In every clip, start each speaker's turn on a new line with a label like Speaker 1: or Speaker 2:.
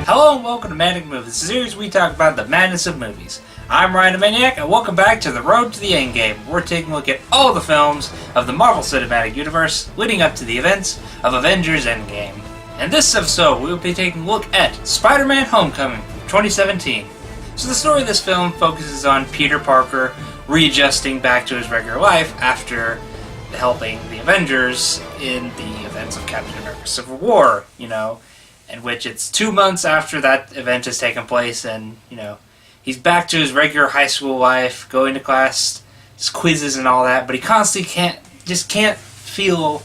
Speaker 1: Hello and welcome to Manic Movies, the series we talk about the madness of movies. I'm Ryanimaniac and welcome back to The Road to the Endgame. We're taking a look at all the films of the Marvel Cinematic Universe leading up to the events of Avengers Endgame. In this episode, we will be taking a look at Spider-Man Homecoming from 2017. So the story of this film focuses on Peter Parker readjusting back to his regular life after helping the Avengers in the events of Captain America Civil War, in which it's 2 months after that event has taken place, and, he's back to his regular high school life, going to class, his quizzes and all that, but he constantly can't feel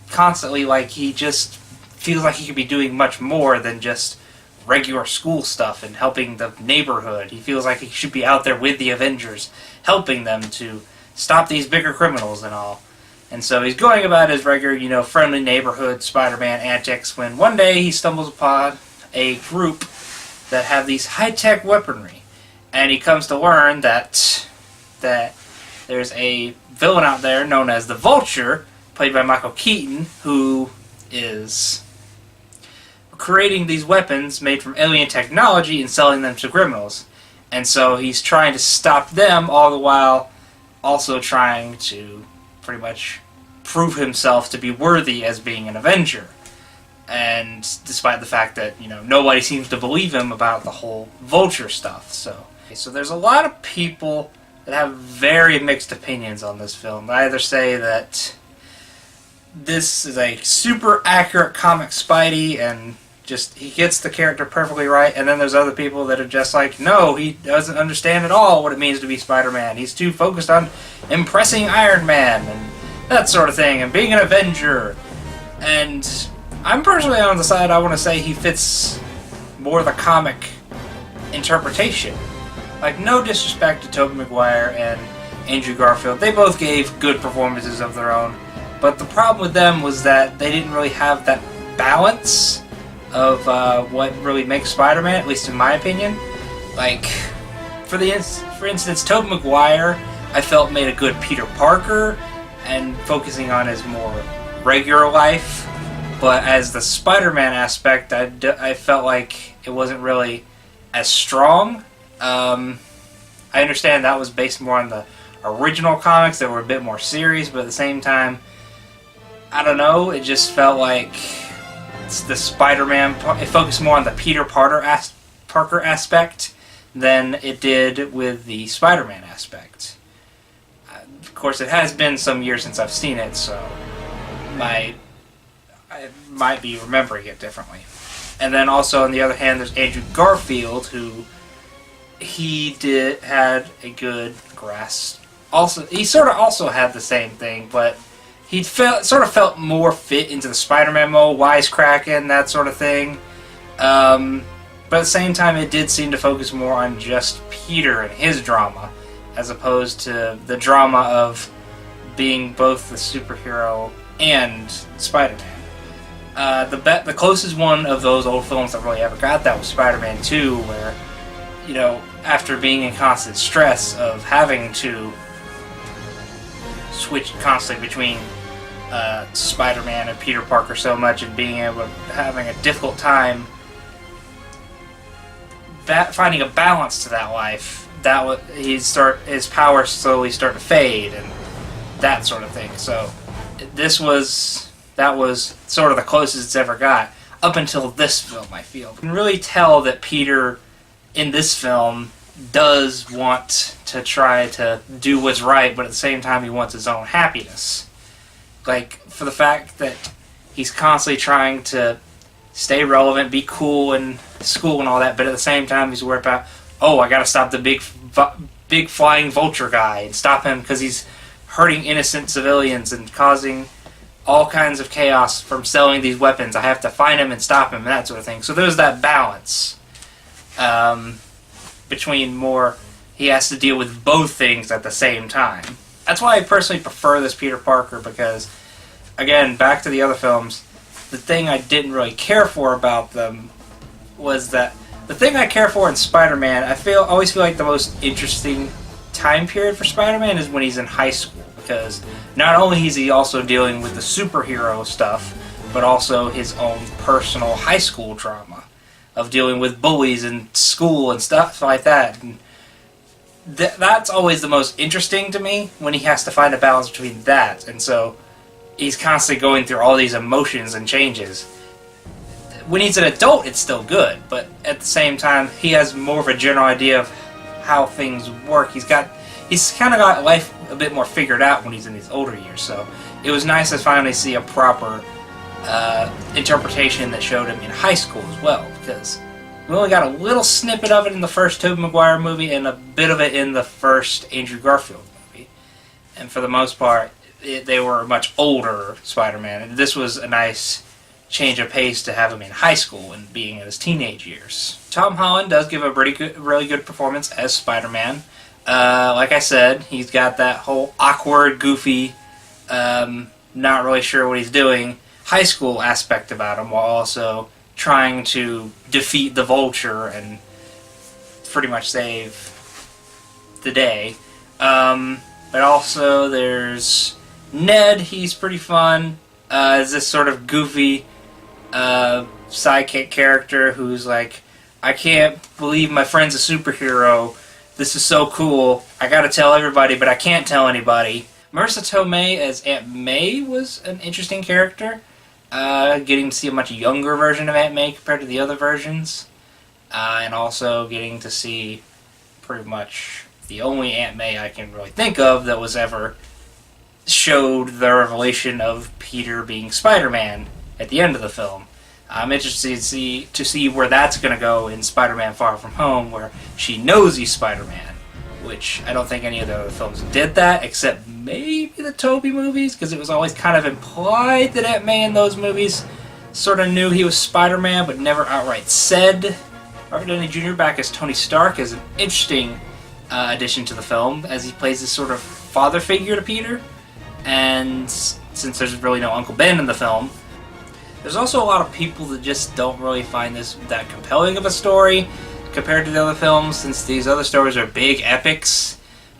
Speaker 1: constantly like he just feels like he could be doing much more than just regular school stuff and helping the neighborhood. He feels like he should be out there with the Avengers, helping them to stop these bigger criminals and all. And so he's going about his regular, friendly neighborhood Spider-Man antics when one day he stumbles upon a group that have these high-tech weaponry. And he comes to learn that there's a villain out there known as the Vulture, played by Michael Keaton, who is creating these weapons made from alien technology and selling them to criminals. And so he's trying to stop them, all the while also trying to pretty much prove himself to be worthy as being an Avenger. And despite the fact that, nobody seems to believe him about the whole Vulture stuff. So there's a lot of people that have very mixed opinions on this film. They either say that this is a super accurate comic Spidey and he gets the character perfectly right, and then there's other people that are just like, no, he doesn't understand at all what it means to be Spider-Man. He's too focused on impressing Iron Man and that sort of thing, and being an Avenger. And I'm personally on the side, I want to say he fits more the comic interpretation. Like, no disrespect to Tobey Maguire and Andrew Garfield. They both gave good performances of their own, but the problem with them was that they didn't really have that balance of what really makes Spider-Man, at least in my opinion. Like, for instance, Tobey Maguire, I felt made a good Peter Parker, and focusing on his more regular life. But as the Spider-Man aspect, I felt like it wasn't really as strong. I understand that was based more on the original comics that were a bit more serious, but at the same time, I don't know, it just felt like the Spider-Man, it focused more on the Peter Parker aspect than it did with the Spider-Man aspect. Of course, it has been some years since I've seen it, so I might be remembering it differently. And then also, on the other hand, there's Andrew Garfield, who had a good grasp. Also, he sort of also had the same thing, but he sort of felt more fit into the Spider-Man mold, wisecracking, that sort of thing. But at the same time, it did seem to focus more on just Peter and his drama, as opposed to the drama of being both the superhero and Spider-Man. The closest one of those old films that really ever got that was Spider-Man 2, where, after being in constant stress of having to switch constantly between Spider-Man and Peter Parker so much, and having a difficult time finding a balance to that life, his powers slowly start to fade and that sort of thing. So that was sort of the closest it's ever got up until this film. I feel you can really tell that Peter in this film does want to try to do what's right, but at the same time he wants his own happiness. Like, for the fact that he's constantly trying to stay relevant, be cool in school and all that, but at the same time he's worried about, I gotta stop the big flying vulture guy and stop him because he's hurting innocent civilians and causing all kinds of chaos from selling these weapons. I have to find him and stop him and that sort of thing. So there's that balance between he has to deal with both things at the same time. That's why I personally prefer this Peter Parker, because, again, back to the other films, the thing I didn't really care for about them was that the thing I care for in Spider-Man, I always feel like the most interesting time period for Spider-Man is when he's in high school, because not only is he also dealing with the superhero stuff, but also his own personal high school drama. of dealing with bullies in school and stuff like that. And that's always the most interesting to me, when he has to find a balance between that. And so he's constantly going through all these emotions and changes. When he's an adult, it's still good, but at the same time, he has more of a general idea of how things work. He's kind of got life a bit more figured out when he's in his older years. So it was nice to finally see a proper interpretation that showed him in high school as well, because we only got a little snippet of it in the first Tobey Maguire movie and a bit of it in the first Andrew Garfield movie. And for the most part, they were a much older Spider-Man, and this was a nice change of pace to have him in high school and being in his teenage years. Tom Holland does give a really good performance as Spider-Man. Like I said, he's got that whole awkward, goofy, not really sure what he's doing, high school aspect about him, while also trying to defeat the Vulture and pretty much save the day. But also there's Ned. He's pretty fun. Is this sort of goofy sidekick character who's like, I can't believe my friend's a superhero. This is so cool. I gotta tell everybody, but I can't tell anybody. Marissa Tomei as Aunt May was an interesting character. Getting to see a much younger version of Aunt May compared to the other versions. And also getting to see pretty much the only Aunt May I can really think of that was ever showed the revelation of Peter being Spider-Man at the end of the film. I'm interested to see where that's going to go in Spider-Man Far From Home, where she knows he's Spider-Man, which I don't think any of the other films did that, except maybe the Tobey movies, because it was always kind of implied that Aunt May in those movies sort of knew he was Spider-Man, but never outright said. Robert Downey Jr. back as Tony Stark is an interesting addition to the film, as he plays this sort of father figure to Peter. And since there's really no Uncle Ben in the film, there's also a lot of people that just don't really find this that compelling of a story compared to the other films, since these other stories are big epics,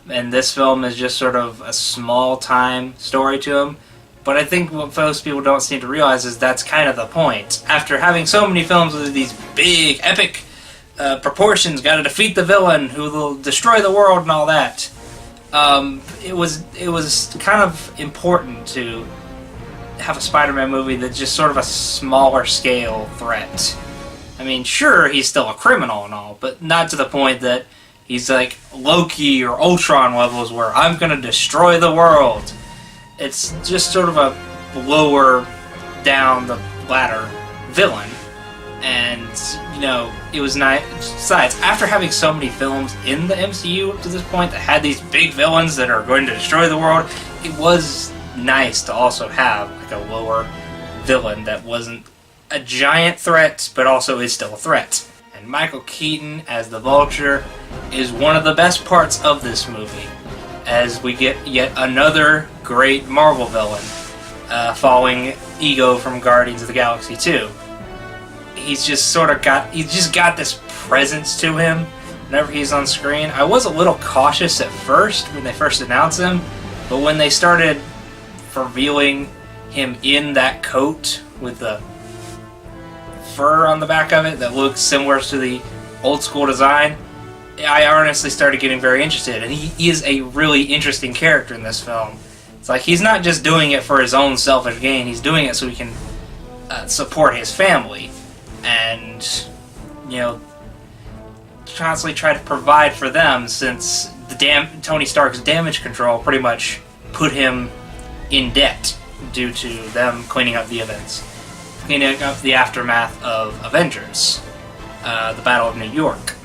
Speaker 1: and this film is just sort of a small-time story to them. But I think what most people don't seem to realize is that's kind of the point. After having so many films with these big, epic proportions, gotta defeat the villain who will destroy the world and all that, it was kind of important to have a Spider-Man movie that's just sort of a smaller scale threat. I mean, sure, he's still a criminal and all, but not to the point that he's like Loki or Ultron levels where I'm gonna destroy the world. It's just sort of a lower down the ladder villain. And, you know, it was nice. Besides, after having so many films in the MCU up to this point that had these big villains that are going to destroy the world, it was nice to also have like a lower villain that wasn't a giant threat, but also is still a threat. And Michael Keaton as the Vulture is one of the best parts of this movie, as we get yet another great Marvel villain, following Ego from Guardians of the Galaxy 2. He's just got this presence to him whenever he's on screen. I was a little cautious at first when they first announced him, but when they started revealing him in that coat with the fur on the back of it that looks similar to the old school design, I honestly started getting very interested, and he is a really interesting character in this film. It's like he's not just doing it for his own selfish gain, he's doing it so he can support his family and, you know, constantly try to provide for them, since Tony Stark's damage control pretty much put him in debt due to them cleaning up the events, cleaning up the aftermath of Avengers, the Battle of New York.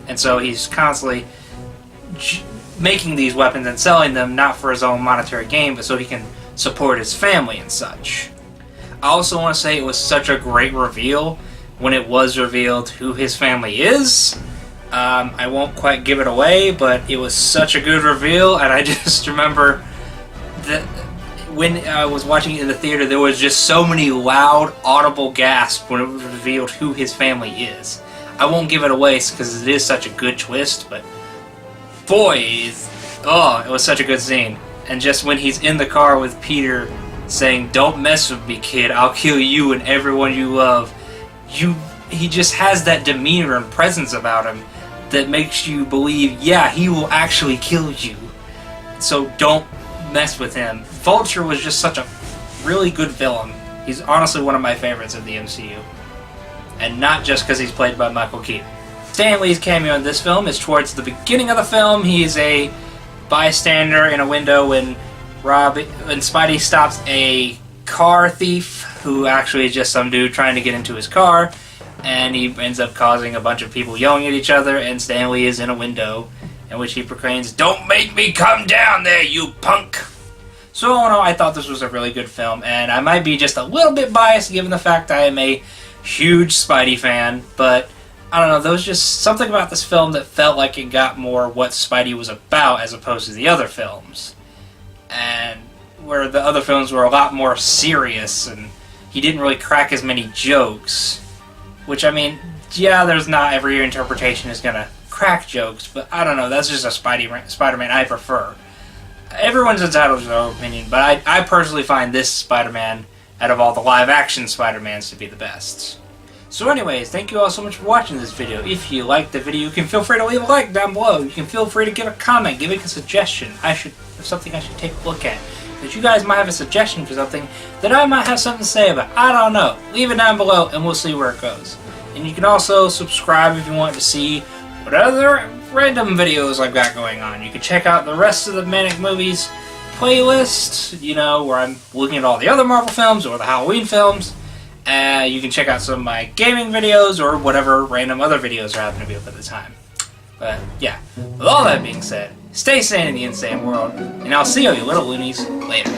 Speaker 1: And so he's constantly making these weapons and selling them, not for his own monetary gain, but so he can support his family and such. I also want to say it was such a great reveal when it was revealed who his family is. I won't quite give it away, but it was such a good reveal, and I just remember that when I was watching it in the theater, there was just so many loud, audible gasps when it was revealed who his family is. I won't give it away because it is such a good twist, but boy, it was such a good scene. And just when he's in the car with Peter saying, "Don't mess with me, kid, I'll kill you and everyone you love," you he just has that demeanor and presence about him that makes you believe, yeah, he will actually kill you. So don't mess with him. Vulture was just such a really good villain. He's honestly one of my favorites of the MCU. And not just because he's played by Michael Keaton. Stan Lee's cameo in this film is towards the beginning of the film. He's a bystander in a window when Spidey stops a car thief who actually is just some dude trying to get into his car, and he ends up causing a bunch of people yelling at each other, and Stan Lee is in a window in which he proclaims, "Don't make me come down there, you punk!" So all in all, I thought this was a really good film, and I might be just a little bit biased given the fact I am a huge Spidey fan, but I don't know, there was just something about this film that felt like it got more what Spidey was about as opposed to the other films. And where the other films were a lot more serious, and he didn't really crack as many jokes. Which, I mean, yeah, there's not every interpretation is gonna crack jokes, but I don't know, that's just a Spider-Man I prefer. Everyone's entitled to their own opinion, but I personally find this Spider-Man, out of all the live-action Spider-Mans, to be the best. So anyways, thank you all so much for watching this video. If you liked the video, you can feel free to leave a like down below. You can feel free to give a comment, give a suggestion. Something I should take a look at. Because you guys might have a suggestion for something that I might have something to say about. I don't know. Leave it down below and we'll see where it goes. And you can also subscribe if you want to see what other random videos I've got going on. You can check out the rest of the Manic Movies playlist, you know, where I'm looking at all the other Marvel films or the Halloween films. You can check out some of my gaming videos or whatever random other videos are happening to be up at the time. But yeah, with all that being said, stay sane in the insane world, and I'll see you little loonies later.